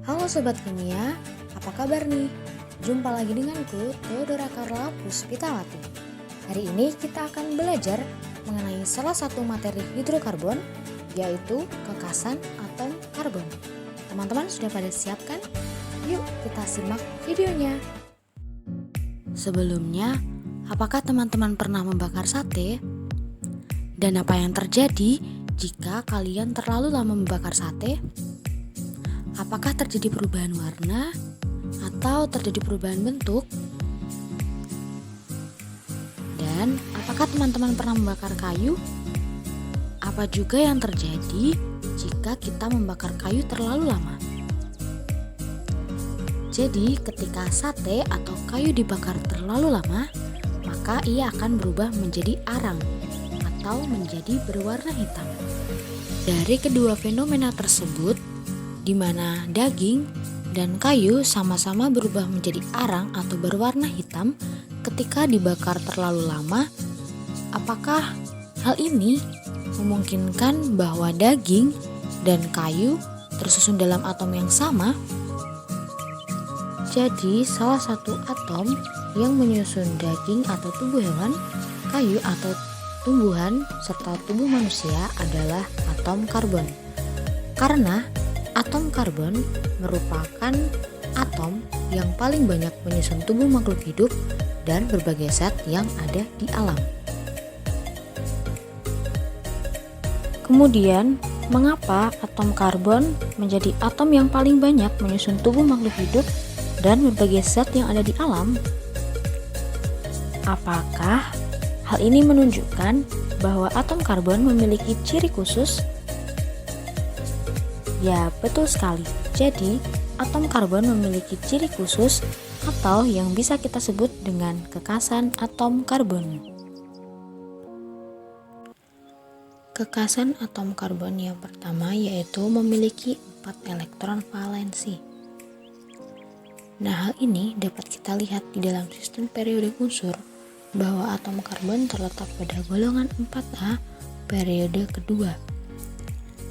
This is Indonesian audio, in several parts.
Halo Sobat Kimia, apa kabar nih? Jumpa lagi denganku, Theodora Carla Puspitawati. Hari ini kita akan belajar mengenai salah satu materi hidrokarbon, yaitu kekasan atom karbon. Teman-teman sudah pada siap kan? Yuk kita simak videonya. Sebelumnya, apakah teman-teman pernah membakar sate? Dan apa yang terjadi jika kalian terlalu lama membakar sate? Apakah terjadi perubahan warna atau terjadi perubahan bentuk? Dan apakah teman-teman pernah membakar kayu? Apa juga yang terjadi jika kita membakar kayu terlalu lama? Jadi ketika sate atau kayu dibakar terlalu lama, maka ia akan berubah menjadi arang atau menjadi berwarna hitam. Dari kedua fenomena tersebut, di mana daging dan kayu sama-sama berubah menjadi arang atau berwarna hitam ketika dibakar terlalu lama, apakah hal ini memungkinkan bahwa daging dan kayu tersusun dalam atom yang sama? Jadi, salah satu atom yang menyusun daging atau tubuh hewan, kayu atau tumbuhan, serta tubuh manusia adalah atom karbon. Karena atom karbon merupakan atom yang paling banyak menyusun tubuh makhluk hidup dan berbagai zat yang ada di alam. Kemudian, mengapa atom karbon menjadi atom yang paling banyak menyusun tubuh makhluk hidup dan berbagai zat yang ada di alam? Apakah hal ini menunjukkan bahwa atom karbon memiliki ciri khusus? Ya, betul sekali. Jadi, atom karbon memiliki ciri khusus atau yang bisa kita sebut dengan kekasan atom karbon. Kekasan atom karbon yang pertama yaitu memiliki 4 elektron valensi. Nah, hal ini dapat kita lihat di dalam sistem periodik unsur bahwa atom karbon terletak pada golongan 4A periode kedua.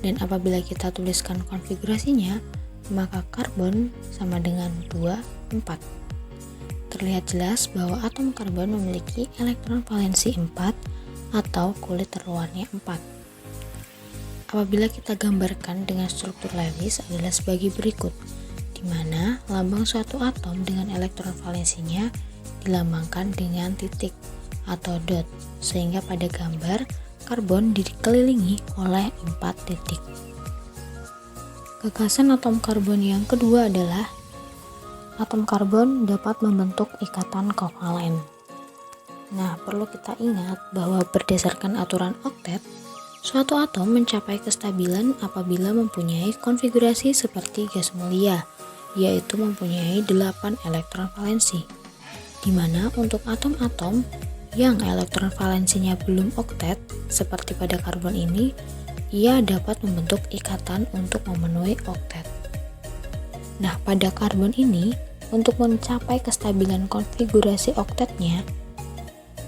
Dan apabila kita tuliskan konfigurasinya, maka karbon sama dengan 2, 4. Terlihat jelas bahwa atom karbon memiliki elektron valensi 4 atau kulit terluarnya 4. Apabila kita gambarkan dengan struktur Lewis adalah sebagai berikut, di mana lambang suatu atom dengan elektron valensinya dilambangkan dengan titik atau dot, sehingga pada gambar karbon dikelilingi oleh 4 titik. Kekasan atom karbon yang kedua adalah atom karbon dapat membentuk ikatan kovalen. Nah, perlu kita ingat bahwa berdasarkan aturan oktet, suatu atom mencapai kestabilan apabila mempunyai konfigurasi seperti gas mulia, yaitu mempunyai 8 elektron valensi, di mana untuk atom-atom yang elektron valensinya belum oktet, seperti pada karbon ini, ia dapat membentuk ikatan untuk memenuhi oktet. Nah, pada karbon ini, untuk mencapai kestabilan konfigurasi oktetnya,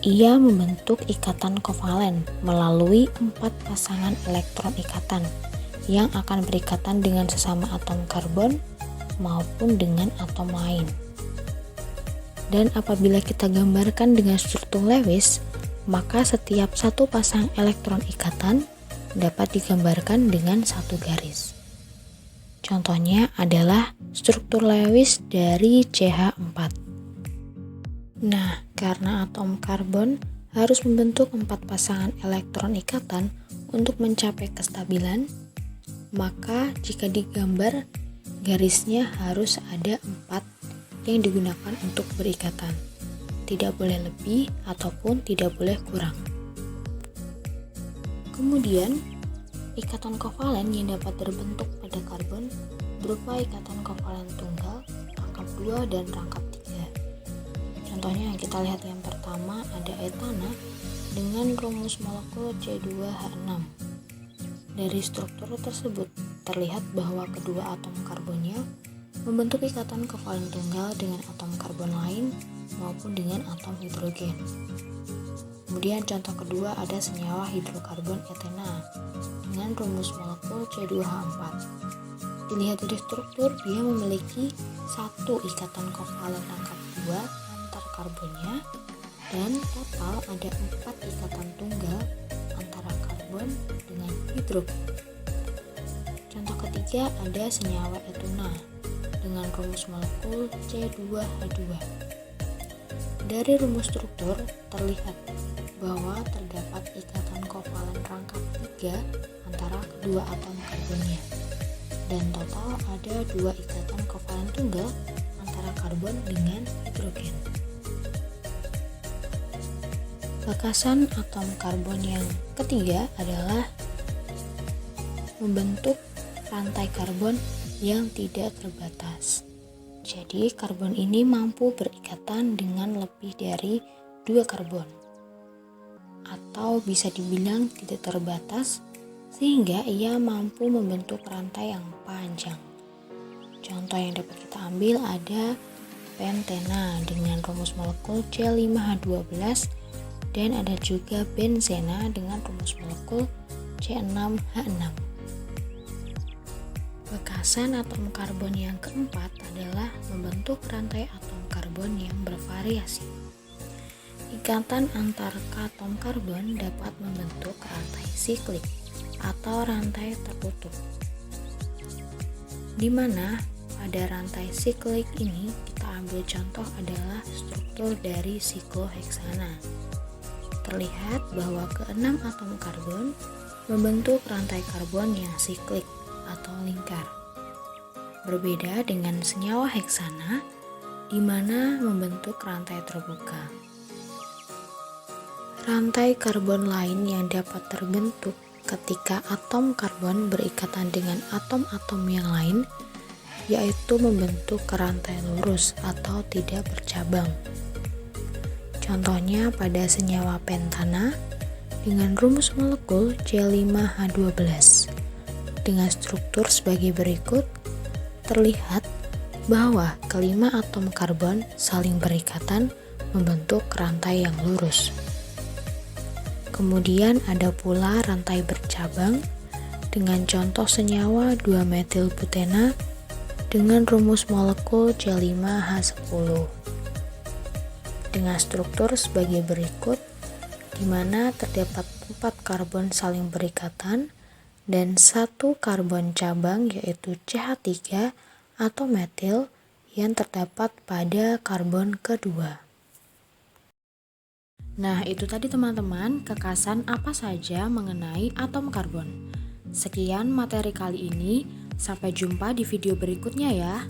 ia membentuk ikatan kovalen melalui 4 pasangan elektron ikatan yang akan berikatan dengan sesama atom karbon maupun dengan atom lain. Dan apabila kita gambarkan dengan struktur Lewis, maka setiap satu pasang elektron ikatan dapat digambarkan dengan satu garis. Contohnya adalah struktur Lewis dari CH4. Nah, karena atom karbon harus membentuk 4 pasangan elektron ikatan untuk mencapai kestabilan, maka jika digambar, garisnya harus ada 4 yang digunakan untuk berikatan. Tidak boleh lebih ataupun tidak boleh kurang. Kemudian, ikatan kovalen yang dapat terbentuk pada karbon berupa ikatan kovalen tunggal, rangkap 2 dan rangkap 3. Contohnya yang kita lihat yang pertama ada etana dengan rumus molekul C2H6. Dari struktur tersebut terlihat bahwa kedua atom karbonnya membentuk ikatan kovalen tunggal dengan atom karbon lain maupun dengan atom hidrogen. Kemudian contoh kedua ada senyawa hidrokarbon etena dengan rumus molekul C2H4. Dilihat dari struktur, dia memiliki satu ikatan kovalen rangkap 2 antar karbonnya, dan total ada 4 ikatan tunggal antara karbon dengan hidrogen. Contoh ketiga ada senyawa etuna dengan rumus molekul C2H2. Dari rumus struktur terlihat bahwa terdapat ikatan kovalen rangkap 3 antara kedua atom karbonnya, dan total ada 2 ikatan kovalen tunggal antara karbon dengan hidrogen. Bekasan atom karbon yang ketiga adalah membentuk rantai karbon yang tidak terbatas. Jadi karbon ini mampu berikatan dengan lebih dari 2 karbon, atau bisa dibilang tidak terbatas, sehingga ia mampu membentuk rantai yang panjang. Contoh yang dapat kita ambil ada pentena dengan rumus molekul C5H12, dan ada juga benzena dengan rumus molekul C6H6. Bekasan atom karbon yang keempat adalah membentuk rantai atom karbon yang bervariasi. Ikatan antar atom karbon dapat membentuk rantai siklik atau rantai tertutup, di mana pada rantai siklik ini kita ambil contoh adalah struktur dari sikloheksana. Terlihat bahwa keenam atom karbon membentuk rantai karbon yang siklik atau lingkar. Berbeda dengan senyawa heksana, di mana membentuk rantai terbuka. Rantai karbon lain yang dapat terbentuk ketika atom karbon berikatan dengan atom-atom yang lain, yaitu membentuk rantai lurus atau tidak bercabang. Contohnya pada senyawa pentana dengan rumus molekul C5H12. Dengan struktur sebagai berikut, terlihat bahwa kelima atom karbon saling berikatan membentuk rantai yang lurus. Kemudian ada pula rantai bercabang dengan contoh senyawa 2-metilbutena dengan rumus molekul C5H10. Dengan struktur sebagai berikut, di mana terdapat 4 karbon saling berikatan dan 1 karbon cabang yaitu CH3 atau metil yang terdapat pada karbon kedua. Nah, itu tadi teman-teman kekasan apa saja mengenai atom karbon. Sekian materi kali ini, sampai jumpa di video berikutnya ya.